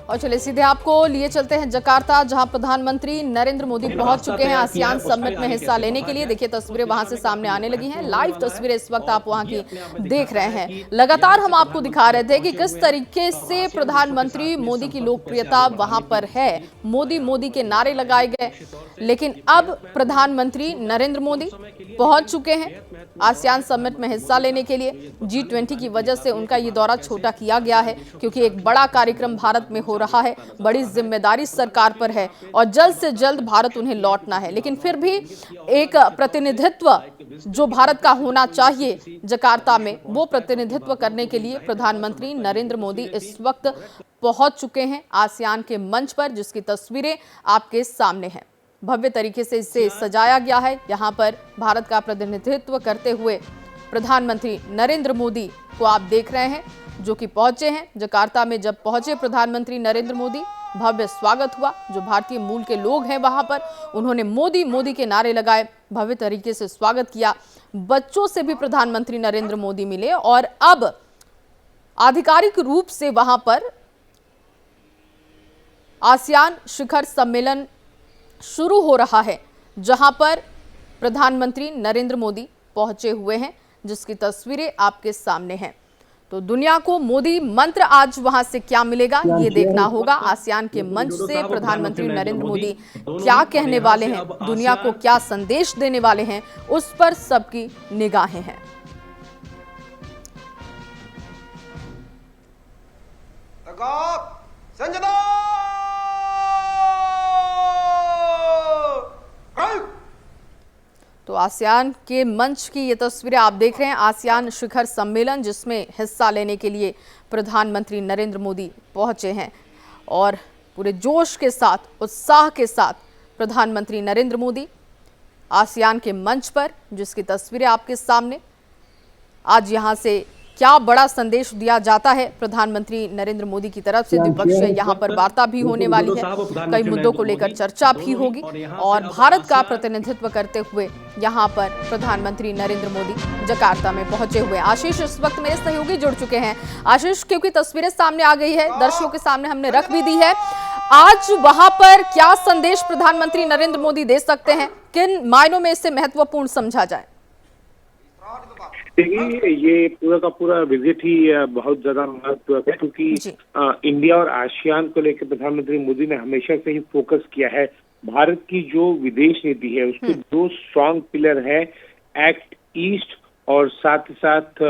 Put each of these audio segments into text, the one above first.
और चलिए सीधे आपको लिए चलते हैं जकार्ता, जहां प्रधानमंत्री नरेंद्र मोदी पहुंच चुके हैं आसियान समिट में हिस्सा लेने के लिए। देखिए तस्वीरें वहां से सामने आने लगी हैं, लाइव तस्वीरें इस वक्त आप वहां की देख रहे हैं। लगातार हम आपको दिखा रहे थे कि किस तरीके से प्रधानमंत्री मोदी की लोकप्रियता वहां पर है। मोदी मोदी के नारे लगाए गए, लेकिन अब प्रधानमंत्री नरेंद्र मोदी पहुंच चुके हैं आसियान समिट में हिस्सा लेने के लिए। G20 की वजह से उनका ये दौरा छोटा किया गया है, क्योंकि एक बड़ा कार्यक्रम भारत में हो रहा है, बड़ी जिम्मेदारी सरकार पर है और जल्द से जल्द भारत उन्हें लौटना है। लेकिन फिर भी एक प्रतिनिधित्व जो भारत का होना चाहिए जकार्ता में, वो प्रतिनिधित्व करने के लिए प्रधानमंत्री नरेंद्र मोदी इस वक्त पहुंच चुके हैं आसियान के मंच पर, जिसकी तस्वीरें आपके सामने हैं। भव्य तरीके से इसे सजाया गया है। यहाँ पर भारत का प्रतिनिधित्व करते हुए प्रधानमंत्री नरेंद्र मोदी को आप देख रहे हैं, जो कि पहुंचे हैं जकार्ता में। जब पहुंचे प्रधानमंत्री नरेंद्र मोदी, भव्य स्वागत हुआ। जो भारतीय मूल के लोग हैं वहां पर, उन्होंने मोदी मोदी के नारे लगाए, भव्य तरीके से स्वागत किया। बच्चों से भी प्रधानमंत्री नरेंद्र मोदी मिले और अब आधिकारिक रूप से वहां पर आसियान शिखर सम्मेलन शुरू हो रहा है, जहां पर प्रधानमंत्री नरेंद्र मोदी पहुंचे हुए हैं, जिसकी तस्वीरें आपके सामने हैं। तो दुनिया को मोदी मंत्र आज वहां से क्या मिलेगा, ये देखना होगा। आसियान के मंच से प्रधानमंत्री नरेंद्र मोदी क्या कहने वाले हैं, दुनिया को क्या संदेश देने वाले हैं, उस पर सबकी निगाहें हैं। तो आसियान के मंच की ये तस्वीरें आप देख रहे हैं। आसियान शिखर सम्मेलन, जिसमें हिस्सा लेने के लिए प्रधानमंत्री नरेंद्र मोदी पहुंचे हैं और पूरे जोश के साथ, उत्साह के साथ प्रधानमंत्री नरेंद्र मोदी आसियान के मंच पर, जिसकी तस्वीरें आपके सामने। आज यहां से क्या बड़ा संदेश दिया जाता है प्रधानमंत्री नरेंद्र मोदी की तरफ से। द्विपक्षीय यहां पर वार्ता भी होने वाली है, कई मुद्दों को लेकर चर्चा भी होगी और भारत का प्रतिनिधित्व करते हुए यहां पर प्रधानमंत्री नरेंद्र मोदी जकार्ता में पहुंचे हुए। आशीष इस वक्त मेरे सहयोगी जुड़ चुके हैं। आशीष, क्योंकि तस्वीरें सामने आ गई है, दर्शकों के सामने हमने रख भी दी है, आज वहां पर क्या संदेश प्रधानमंत्री नरेंद्र मोदी दे सकते हैं, किन मायनों में इसे महत्वपूर्ण समझा जाए? देखिए, ये पूरा का पूरा विजिट ही बहुत ज्यादा महत्वपूर्ण है, क्योंकि इंडिया और आसियान को लेकर प्रधानमंत्री मोदी ने हमेशा से ही फोकस किया है। भारत की जो विदेश नीति है, उसके दो स्ट्रॉन्ग पिलर है, एक्ट ईस्ट और साथ ही साथ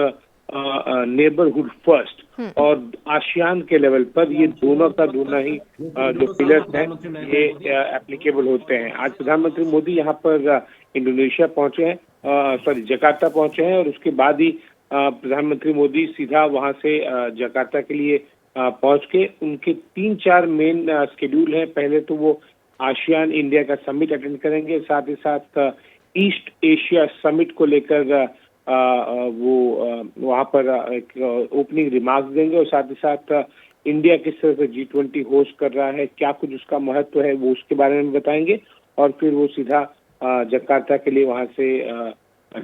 नेबरहुड फर्स्ट। और आसियान के लेवल पर ये दोनों का दोनों ही जो पिलर्स हैं, ये एप्लीकेबल होते हैं। आज प्रधानमंत्री मोदी यहाँ पर इंडोनेशिया पहुंचे हैं, जकार्ता पहुंचे हैं और उसके बाद ही प्रधानमंत्री मोदी सीधा वहां से जकार्ता के लिए पहुंच के उनके 3-4 मेन शेड्यूल हैं। पहले तो वो आसियान इंडिया का समिट अटेंड करेंगे, साथ ही साथ ईस्ट एशिया समिट को लेकर वो वहां पर एक ओपनिंग रिमार्क्स देंगे और साथ ही साथ इंडिया किस तरह से G20 होस्ट कर रहा है, क्या कुछ उसका महत्व है, वो उसके बारे में बताएंगे और फिर वो सीधा जकार्ता के लिए वहां से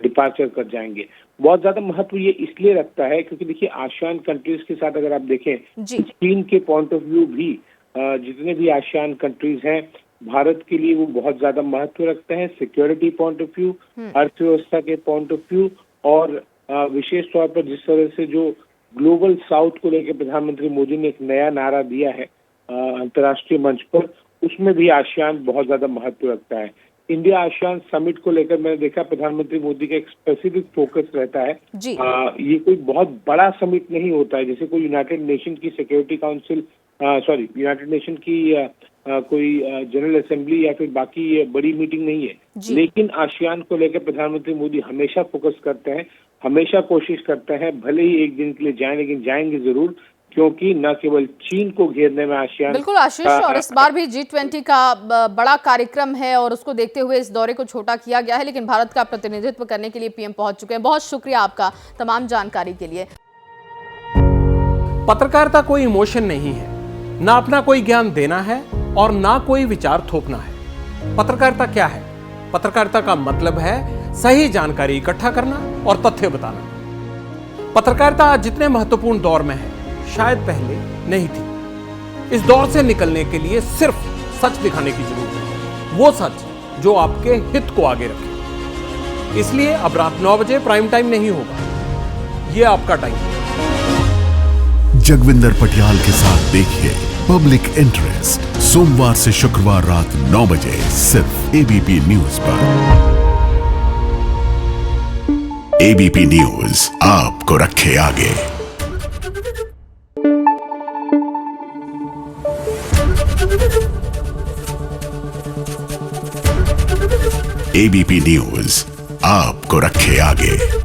डिपार्चर कर जाएंगे। बहुत ज्यादा महत्व ये इसलिए रखता है क्योंकि देखिए, आसियान कंट्रीज के साथ अगर आप देखें, चीन के पॉइंट ऑफ व्यू भी जितने भी आसियान कंट्रीज हैं, भारत के लिए वो बहुत ज्यादा महत्व रखते हैं। सिक्योरिटी पॉइंट ऑफ व्यू, अर्थव्यवस्था के पॉइंट ऑफ व्यू और विशेष तौर पर जिस तरह से जो ग्लोबल साउथ को लेकर प्रधानमंत्री मोदी ने एक नया नारा दिया है अंतर्राष्ट्रीय मंच पर, उसमें भी आसियान बहुत ज्यादा महत्व रखता है। इंडिया आसियान समिट को लेकर मैंने देखा प्रधानमंत्री मोदी का एक स्पेसिफिक फोकस रहता है। ये कोई बहुत बड़ा समिट नहीं होता है, जैसे कोई यूनाइटेड नेशन की सिक्योरिटी काउंसिल, यूनाइटेड नेशन की कोई जनरल असेंबली या फिर बाकी बड़ी मीटिंग नहीं है। लेकिन आसियान को लेकर प्रधानमंत्री मोदी हमेशा फोकस करते हैं, हमेशा कोशिश करते हैं, भले ही एक दिन के लिए जाएं लेकिन जाएंगे जरूर, क्योंकि न केवल चीन को घेरने में आसियान। बिल्कुल आशीष, और इस बार भी G20 का बड़ा कार्यक्रम है और उसको देखते हुए इस दौरे को छोटा किया गया है, लेकिन भारत का प्रतिनिधित्व करने के लिए पीएम पहुंच चुके हैं। बहुत शुक्रिया आपका तमाम जानकारी के लिए। पत्रकारिता कोई इमोशन नहीं है, ना अपना कोई ज्ञान देना है और ना कोई विचार थोपना है। पत्रकारिता क्या है? पत्रकारिता का मतलब है सही जानकारी इकट्ठा करना और तथ्य बताना। पत्रकारिता आज जितने महत्वपूर्ण दौर में है, शायद पहले नहीं थी। इस दौर से निकलने के लिए सिर्फ सच दिखाने की जरूरत है, वो सच जो आपके हित को आगे रखे। इसलिए अब रात 9 बजे प्राइम टाइम नहीं होगा, ये आपका टाइम है। जगविंदर पटियाल के साथ देखिए पब्लिक इंटरेस्ट सोमवार से शुक्रवार रात 9 बजे सिर्फ एबीपी न्यूज पर। एबीपी न्यूज आपको रखे आगे। एबीपी न्यूज आपको रखे आगे।